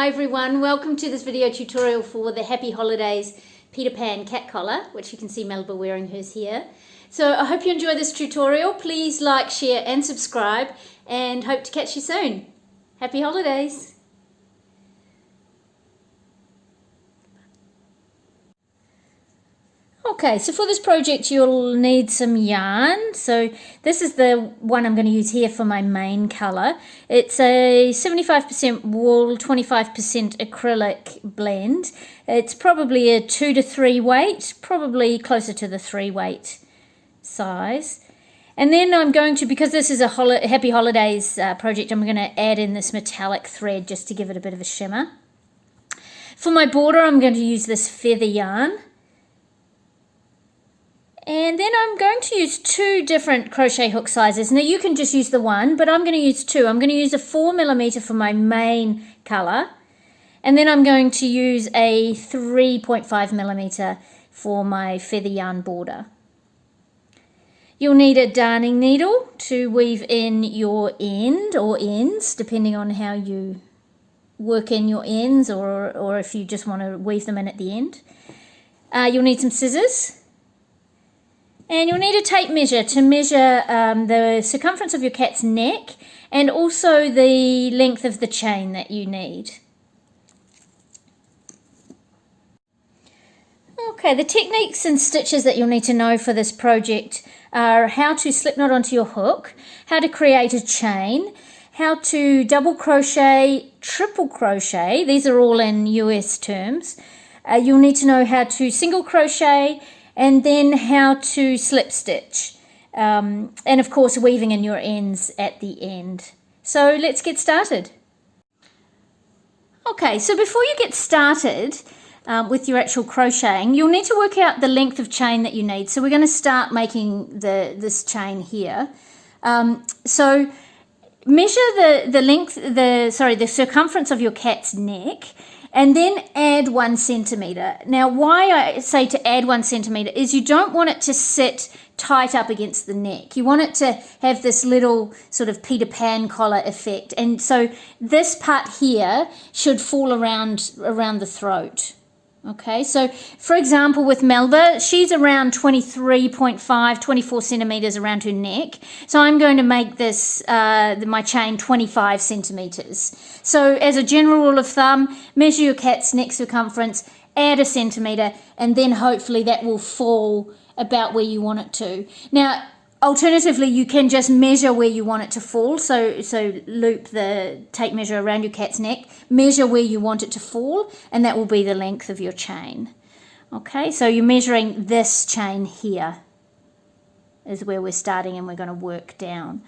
Hi everyone, welcome to this video tutorial for the Happy Holidays Peter Pan cat collar, which you can see Melba wearing hers here. So I hope you enjoy this tutorial. Please like, share and subscribe, and hope to catch you soon. Happy holidays! Okay, so for this project you'll need some yarn. So this is the one I'm going to use here for my main colour. It's a 75% wool, 25% acrylic blend. It's probably a 2 to 3 weight, probably closer to the 3 weight size. And then I'm going to, because this is a Happy Holidays project, I'm going to add in this metallic thread just to give it a bit of a shimmer. For my border I'm going to use this feather yarn. And then I'm going to use 2 different crochet hook sizes. Now you can just use the one, but I'm going to use 2. I'm going to use a 4mm for my main colour. And then I'm going to use a 3.5mm for my feather yarn border. You'll need a darning needle to weave in your end or ends, depending on how you work in your ends, or if you just want to weave them in at the end. You'll need some scissors. And you'll need a tape measure to measure the circumference of your cat's neck and also the length of the chain that you need. Okay, the techniques and stitches that you'll need to know for this project are how to slip knot onto your hook, how to create a chain, how to double crochet, triple crochet, these are all in US terms. You'll need to know how to single crochet, and then how to slip stitch, and of course weaving in your ends at the end. So let's get started. Okay, so before you get started with your actual crocheting, you'll need to work out the length of chain that you need. So we're going to start making this chain here. So measure the circumference of your cat's neck, and then add 1 centimetre. Now why I say to add 1 centimetre is you don't want it to sit tight up against the neck. You want it to have this little sort of Peter Pan collar effect. And so this part here should fall around the throat. Okay, so for example with Melba, she's around 23.5, 24 centimetres around her neck. So I'm going to make this, my chain 25 centimetres. So as a general rule of thumb, measure your cat's neck circumference, add 1 centimetre, and then hopefully that will fall about where you want it to. Now, alternatively, you can just measure where you want it to fall. So loop the tape measure around your cat's neck, measure where you want it to fall, and that will be the length of your chain. Okay, so you're measuring this chain here is where we're starting, and we're going to work down.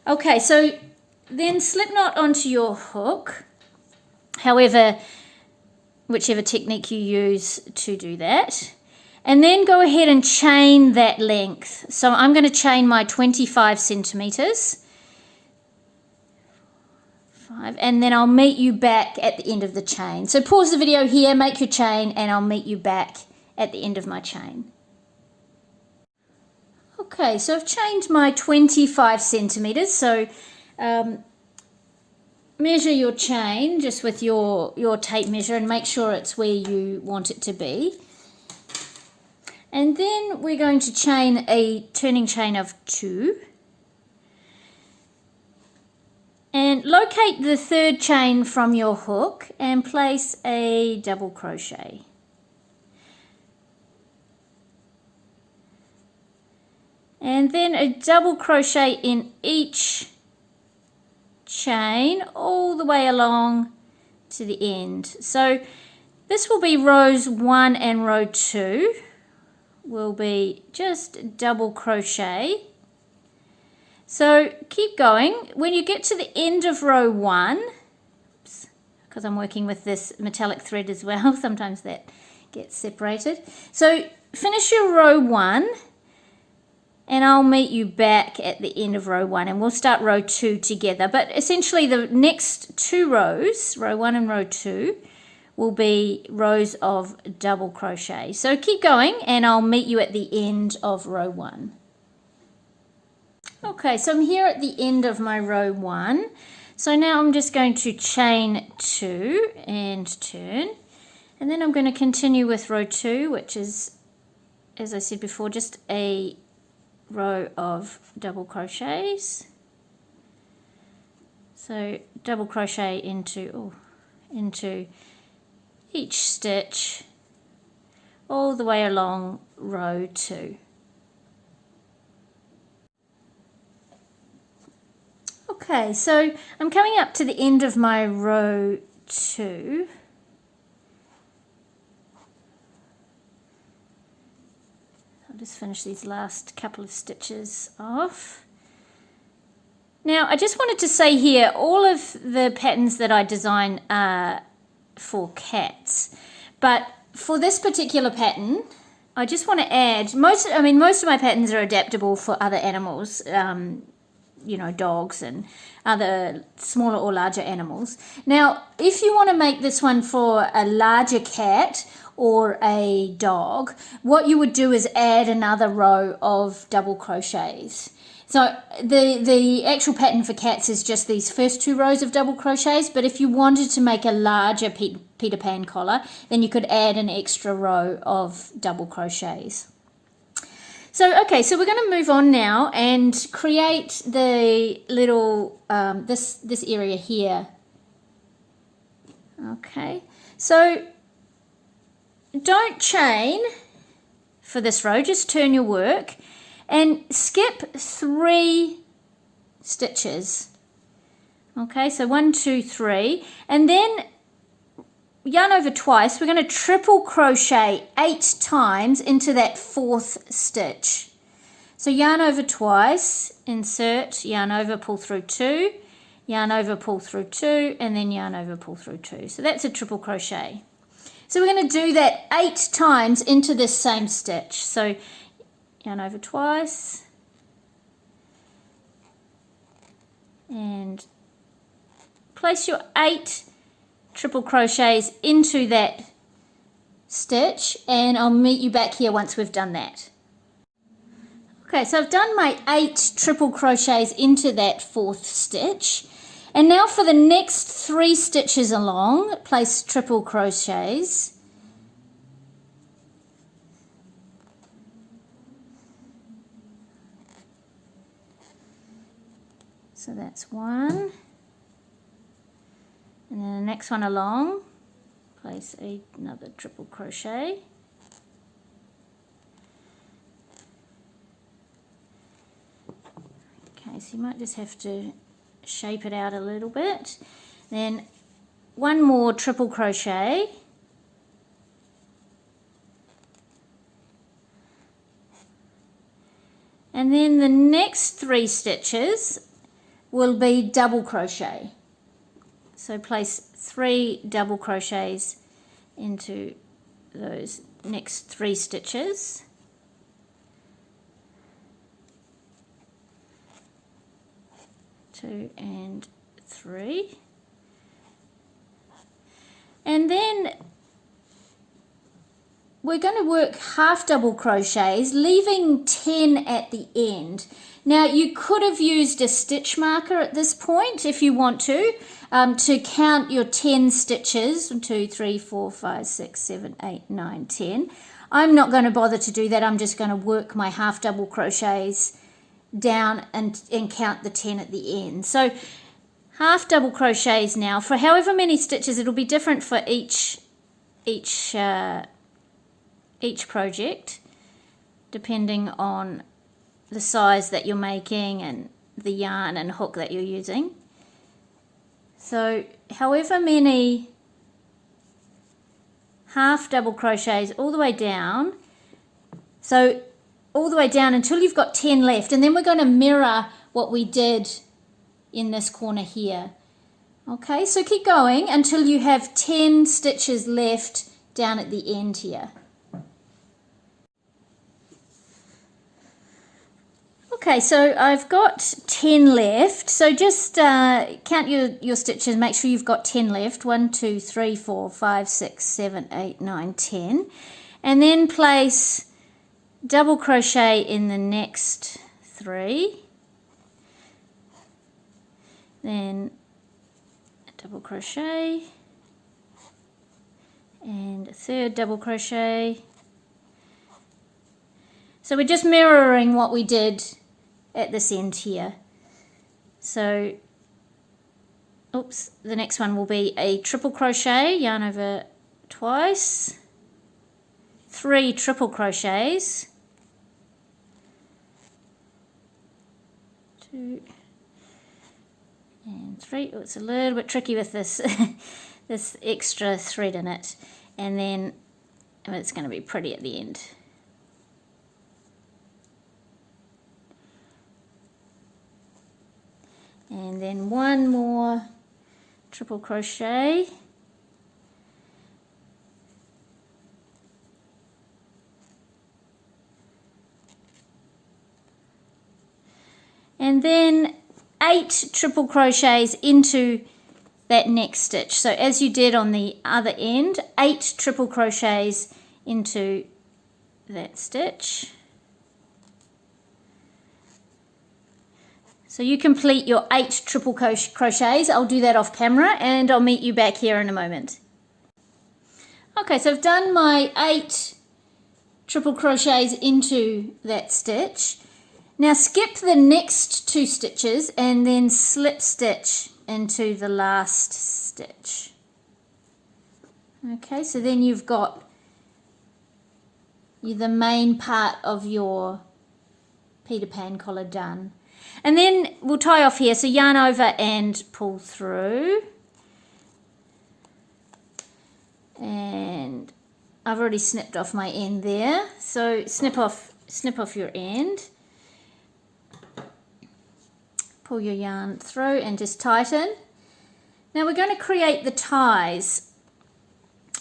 Okay, so then slip knot onto your hook, whichever technique you use to do that. And then go ahead and chain that length. So I'm going to chain my 25 centimetres. And then I'll meet you back at the end of the chain. So pause the video here, make your chain, and I'll meet you back at the end of my chain. Okay, so I've chained my 25 centimetres. So measure your chain just with your tape measure and make sure it's where you want it to be. And then we're going to chain a turning chain of 2. And locate the 3rd chain from your hook and place a double crochet. And then a double crochet in each chain all the way along to the end. So this will be rows 1 and row 2. Will be just double crochet. So keep going. When you get to the end of row 1, because I'm working with this metallic thread as well, sometimes that gets separated. So finish your row 1 and I'll meet you back at the end of row 1 and we'll start row 2 together. But essentially the next 2 rows, row 1 and row 2, will be rows of double crochet. So keep going and I'll meet you at the end of row 1. Okay, so I'm here at the end of my row 1. So now I'm just going to chain 2 and turn, and then I'm going to continue with row 2, which is, as I said before, just a row of double crochets. So double crochet into each stitch all the way along row 2. Okay, so I'm coming up to the end of my row 2. I'll just finish these last couple of stitches off. Now, I just wanted to say here, all of the patterns that I design are for cats, but for this particular pattern, I just want to add, most of my patterns are adaptable for other animals, you know, dogs and other smaller or larger animals. Now, if you want to make this one for a larger cat or a dog, what you would do is add another row of double crochets. So the actual pattern for cats is just these first 2 rows of double crochets, but if you wanted to make a larger Peter Pan collar, then you could add an extra row of double crochets. So, okay, so we're going to move on now and create the little, this area here. Okay, so don't chain for this row, just turn your work and skip 3 stitches. Okay, so 1, 2, 3, and then yarn over twice. We're going to triple crochet 8 times into that 4th stitch. So yarn over twice, insert, yarn over, pull through 2, yarn over, pull through 2, and then yarn over, pull through 2. So that's a triple crochet. So we're going to do that 8 times into this same stitch. So yarn over twice, and place your 8 triple crochets into that stitch, and I'll meet you back here once we've done that. Okay, so I've done my 8 triple crochets into that 4th stitch, and now for the next 3 stitches along, place triple crochets. So that's 1, and then the next one along, place another triple crochet. Okay, so you might just have to shape it out a little bit. Then 1 more triple crochet. And then the next 3 stitches will be double crochet. So place 3 double crochets into those next 3 stitches. Two and 3. And then we're going to work half double crochets, leaving 10 at the end. Now you could have used a stitch marker at this point if you want to count your 10 stitches. 1, 2, 3, 4, 5, 6, 7, 8, 9, 10. I'm not going to bother to do that. I'm just going to work my half double crochets down and count the 10 at the end. So half double crochets now for however many stitches. It'll be different for each project depending on the size that you're making and the yarn and hook that you're using. So however many half double crochets all the way down, so all the way down until you've got 10 left, and then we're going to mirror what we did in this corner here. Okay, so keep going until you have 10 stitches left down at the end here. Okay, so I've got 10 left, so just count your stitches, make sure you've got 10 left. 1, 2, 3, 4, 5, 6, 7, 8, 9, 10. And then place double crochet in the next 3. Then double crochet, and a third double crochet. So we're just mirroring what we did at this end here. So, oops, the next one will be a triple crochet, yarn over twice, 3 triple crochets, 2 and 3. Oh, it's a little bit tricky with this this extra thread in it, and then it's going to be pretty at the end. And then 1 more triple crochet, and then 8 triple crochets into that next stitch. So as you did on the other end, 8 triple crochets into that stitch. So you complete your 8 triple crochets. I'll do that off camera and I'll meet you back here in a moment. Okay, so I've done my 8 triple crochets into that stitch. Now skip the next 2 stitches and then slip stitch into the last stitch. Okay, so then you've got the main part of your Peter Pan collar done. And then we'll tie off here, so yarn over and pull through. And I've already snipped off my end there, so snip off your end. Pull your yarn through and just tighten. Now we're going to create the ties.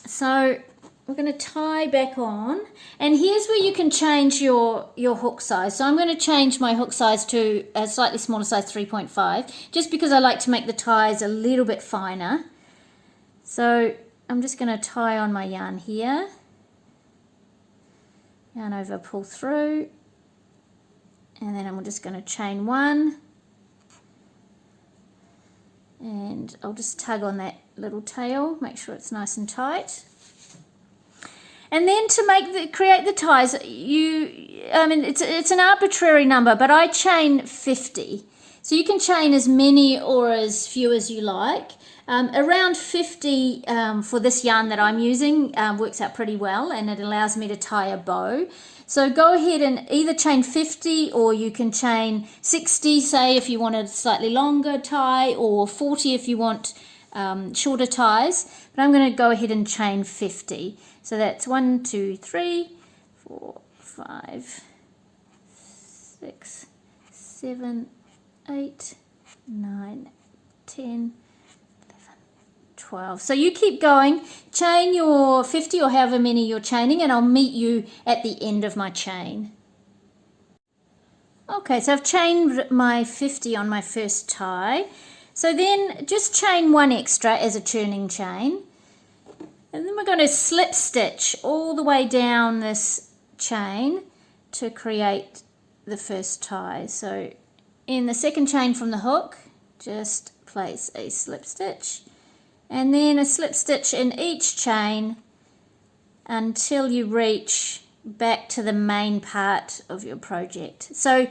So we're going to tie back on, and here's where you can change your hook size. So I'm going to change my hook size to a slightly smaller size, 3.5, just because I like to make the ties a little bit finer. So I'm just going to tie on my yarn here, yarn over, pull through, and then I'm just going to chain 1, and I'll just tug on that little tail, make sure it's nice and tight. And then to create the ties, it's an arbitrary number, but I chain 50. So you can chain as many or as few as you like. Around 50 for this yarn that I'm using works out pretty well, and it allows me to tie a bow. So go ahead and either chain 50, or you can chain 60, say, if you want a slightly longer tie, or 40 if you want shorter ties. But I'm going to go ahead and chain 50. So that's 1, 2, 3, 4, 5, 6, 7, 8, 9, 10, 11, 12. So you keep going, chain your 50 or however many you're chaining, and I'll meet you at the end of my chain. Okay, so I've chained my 50 on my first tie. So then just chain 1 extra as a turning chain. And then we're going to slip stitch all the way down this chain to create the first tie. So in the second chain from the hook, just place a slip stitch, and then a slip stitch in each chain until you reach back to the main part of your project. So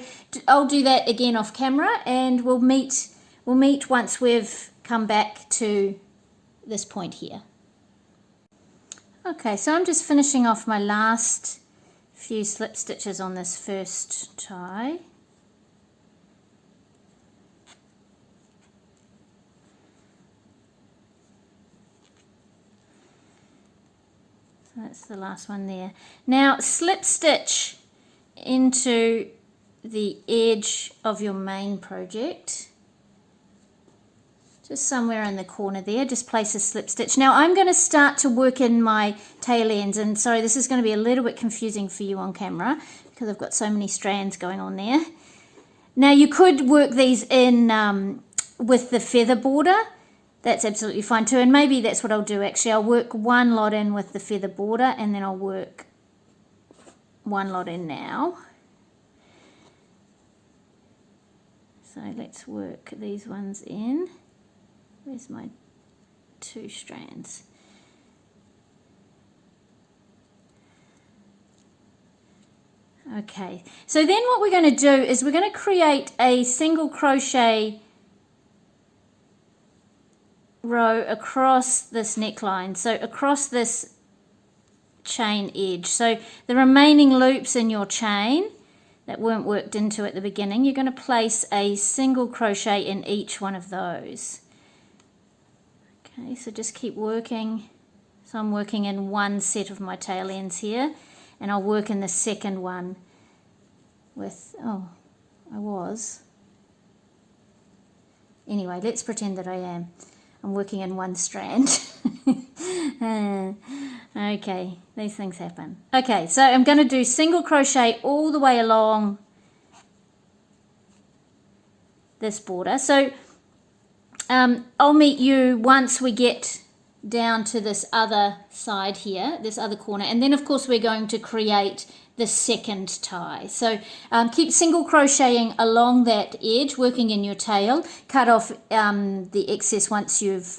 I'll do that again off camera, and we'll meet once we've come back to this point here. Okay, so I'm just finishing off my last few slip stitches on this first tie. So that's the last one there. Now slip stitch into the edge of your main project. Just somewhere in the corner there, just place a slip stitch. Now I'm going to start to work in my tail ends, and sorry, this is going to be a little bit confusing for you on camera because I've got so many strands going on there. Now you could work these in with the feather border. That's absolutely fine too, and maybe that's what I'll do actually. I'll work 1 lot in with the feather border, and then I'll work 1 lot in now. So let's work these ones in. Where's my 2 strands. Okay, so then what we're going to do is we're going to create a single crochet row across this neckline, so across this chain edge. So the remaining loops in your chain that weren't worked into at the beginning, you're going to place a single crochet in each one of those. Okay, so just keep working. So I'm working in one set of my tail ends here, and I'll work in the second one with, anyway, let's pretend that I am. I'm working in one strand. Okay, these things happen. Okay, so I'm going to do single crochet all the way along this border. So I'll meet you once we get down to this other side here, this other corner, and then of course we're going to create the second tie. So keep single crocheting along that edge, working in your tail. Cut off the excess once you've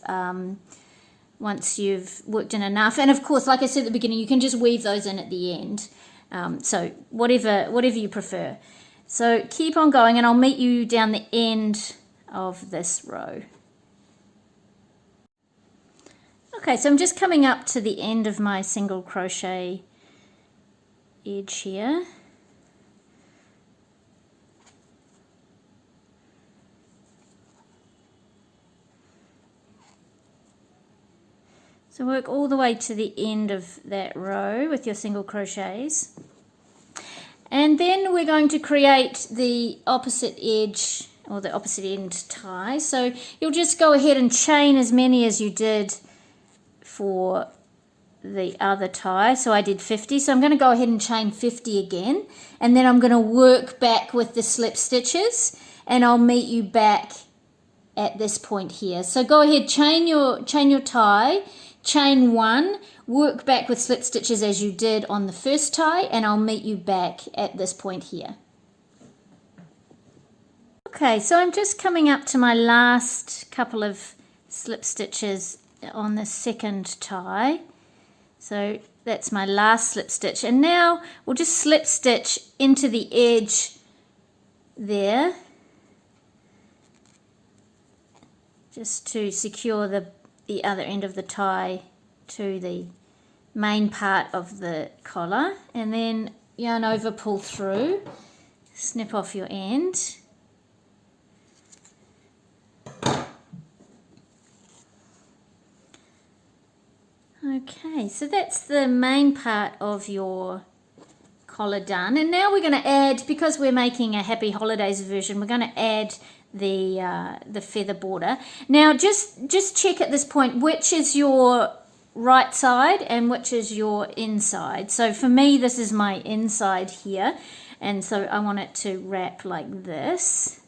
worked in enough, and of course, like I said at the beginning, you can just weave those in at the end. So whatever you prefer. So keep on going, and I'll meet you down the end of this row. Okay, so I'm just coming up to the end of my single crochet edge here. So work all the way to the end of that row with your single crochets. And then we're going to create the opposite edge or the opposite end tie. So you'll just go ahead and chain as many as you did for the other tie. So I did 50, so I'm going to go ahead and chain 50 again, and then I'm going to work back with the slip stitches, and I'll meet you back at this point here. So go ahead, chain your tie, chain 1, work back with slip stitches as you did on the first tie, and I'll meet you back at this point here. Okay, so I'm just coming up to my last couple of slip stitches on the second tie. So that's my last slip stitch, and now we'll just slip stitch into the edge there, just to secure the other end of the tie to the main part of the collar, and then yarn over, pull through, snip off your end. Okay, so that's the main part of your collar done, and now we're going to add, because we're making a Happy Holidays version, we're going to add the feather border. Now just check at this point which is your right side and which is your inside. So for me, this is my inside here, and so I want it to wrap like this,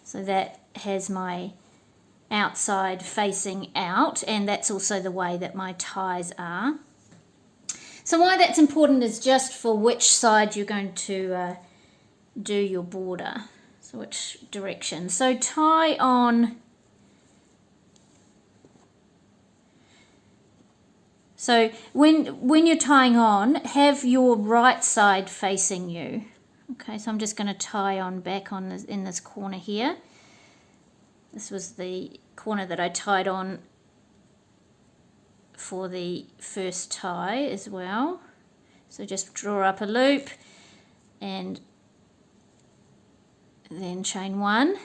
so that has my outside facing out, and that's also the way that my ties are. So why that's important is just for which side you're going to do your border, so which direction. So tie on, so when you're tying on, have your right side facing you. Okay, so I'm just going to tie on back on this, in this corner here. This was the corner that I tied on for the first tie as well. So just draw up a loop and then chain 1.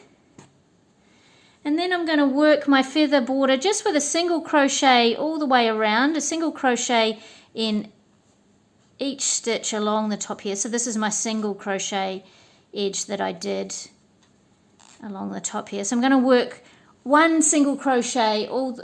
And then I'm going to work my feather border just with a single crochet all the way around, a single crochet in each stitch along the top here. So this is my single crochet edge that I did along the top here. So I'm going to work one single crochet of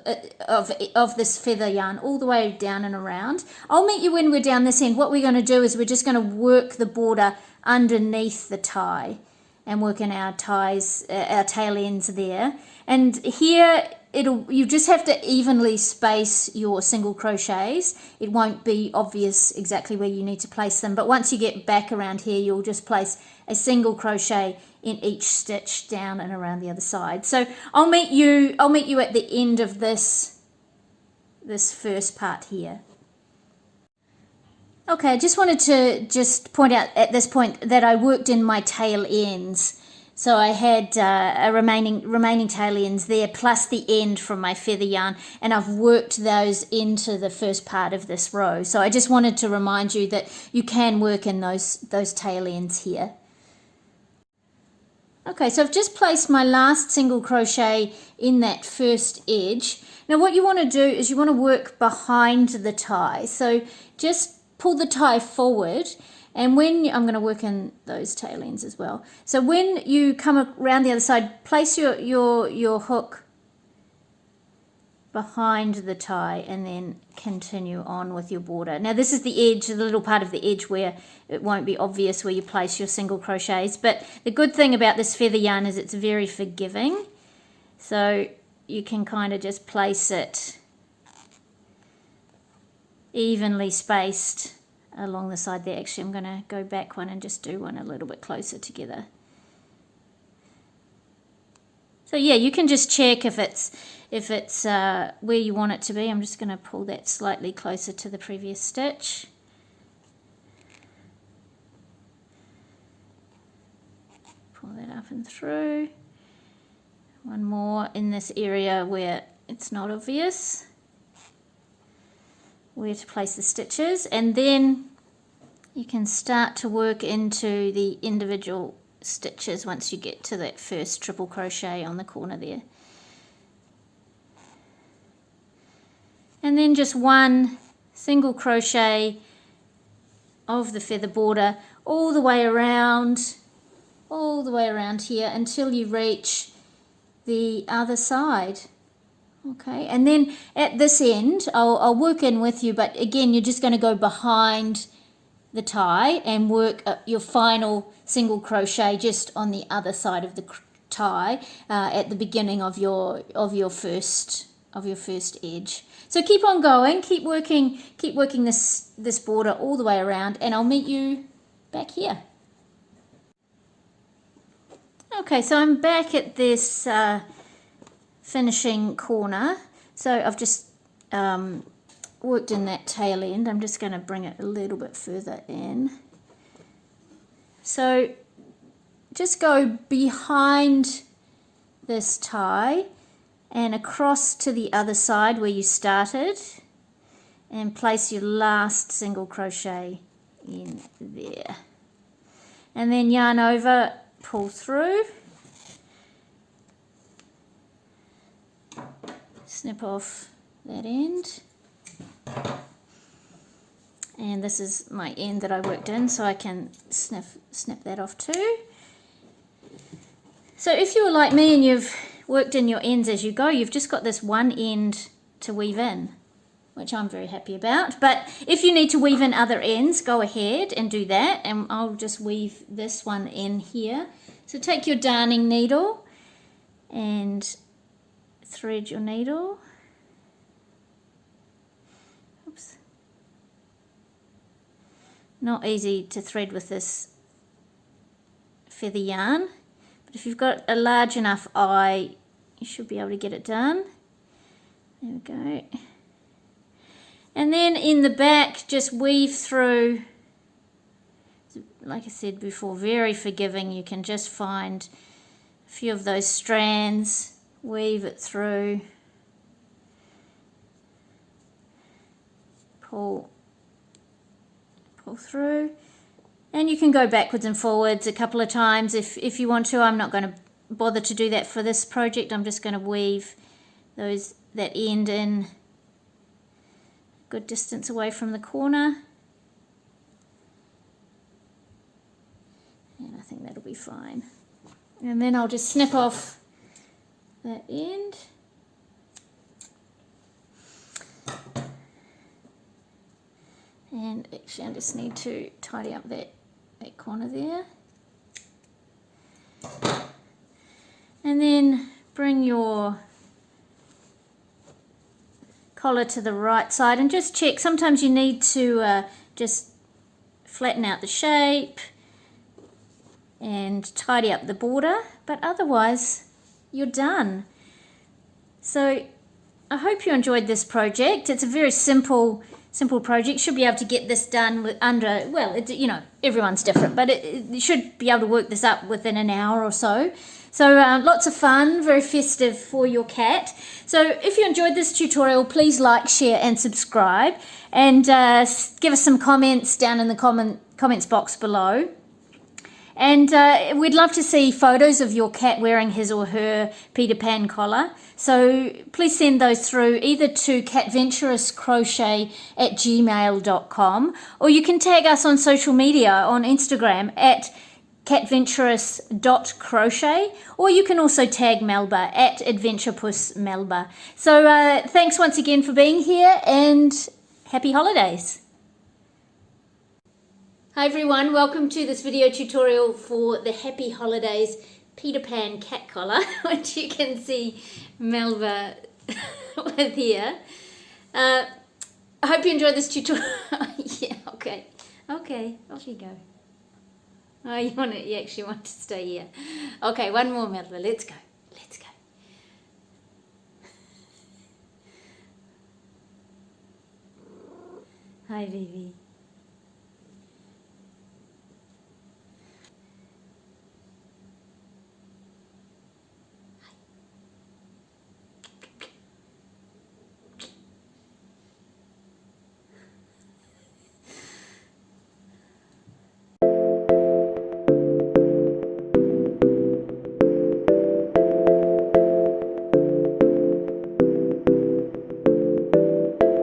this feather yarn all the way down and around. I'll meet you when we're down this end. What we're going to do is we're just going to work the border underneath the tie and work in our ties, our tail ends there. And here you just have to evenly space your single crochets. It won't be obvious exactly where you need to place them, but once you get back around here, you'll just place a single crochet in each stitch down and around the other side. So I'll meet you at the end of this first part here. Okay, I just wanted to point out at this point that I worked in my tail ends. So I had a remaining tail ends there, plus the end from my feather yarn, and I've worked those into the first part of this row. So I just wanted to remind you that you can work in those tail ends here. Okay, so I've just placed my last single crochet in that first edge. Now what you want to do is you want to work behind the tie. So just pull the tie forward, and when I'm going to work in those tail ends as well. So when you come around the other side, place your hook behind the tie and then continue on with your border. Now this is the edge, the little part of the edge where it won't be obvious where you place your single crochets, but the good thing about this feather yarn is it's very forgiving. So you can kind of just place it evenly spaced along the side there. Actually, I'm going to go back one and just do one a little bit closer together. So yeah, you can just check if it's where you want it to be. I'm just going to pull that slightly closer to the previous stitch. Pull that up and through. One more in this area where it's not obvious where to place the stitches, and then you can start to work into the individual stitches once you get to that first triple crochet on the corner there. And then just one single crochet of the feather border all the way around here until you reach the other side. Okay, and then at this end, I'll work in with you, but again, you're just going to go behind the tie and work your final single crochet just on the other side of the tie at the beginning of your first edge. So keep on going, keep working this border all the way around, and I'll meet you back here. Okay, so I'm back at this finishing corner. So I've just worked in that tail end. I'm just going to bring it a little bit further in. So just go behind this tie and across to the other side where you started and place your last single crochet in there. And then yarn over, pull through, snip off that end, and this is my end that I worked in, so I can snip that off too. So if you were like me and you've worked in your ends as you go, you've just got this one end to weave in, which I'm very happy about. But if you need to weave in other ends, go ahead and do that, and I'll just weave this one in here. So take your darning needle and thread your needle. Oops. Not easy to thread with this feather yarn, but if you've got a large enough eye, you should be able to get it done. There we go. And then in the back, just weave through. Like I said before, very forgiving. You can just find a few of those strands, weave it through, pull through, and you can go backwards and forwards a couple of times if you want to. I'm not going to bother to do that for this project. I'm just going to weave that end in a good distance away from the corner. And I think that'll be fine. And then I'll just snip off that end. And actually I just need to tidy up that corner there. And then bring your collar to the right side and just check. Sometimes you need to just flatten out the shape and tidy up the border, but otherwise you're done. So I hope you enjoyed this project. It's a very simple project. Should be able to get this done with under, well, you know, everyone's different, but you should be able to work this up within an hour or so. So lots of fun, very festive for your cat. So if you enjoyed this tutorial, please like, share and subscribe, and give us some comments down in the comments box below. And we'd love to see photos of your cat wearing his or her Peter Pan collar. So please send those through either to catventurouscrochet@gmail.com, or you can tag us on social media on Instagram at catventurous.crochet, or you can also tag Melba at adventurepussmelba. So thanks once again for being here, and happy holidays. Hi everyone, welcome to this video tutorial for the Happy Holidays Peter Pan cat collar, which you can see Melba with here. I hope you enjoyed this tutorial. Yeah, okay, off you go. Oh, you actually want to stay here. Okay, one more, Melba. Let's go. Hi, baby.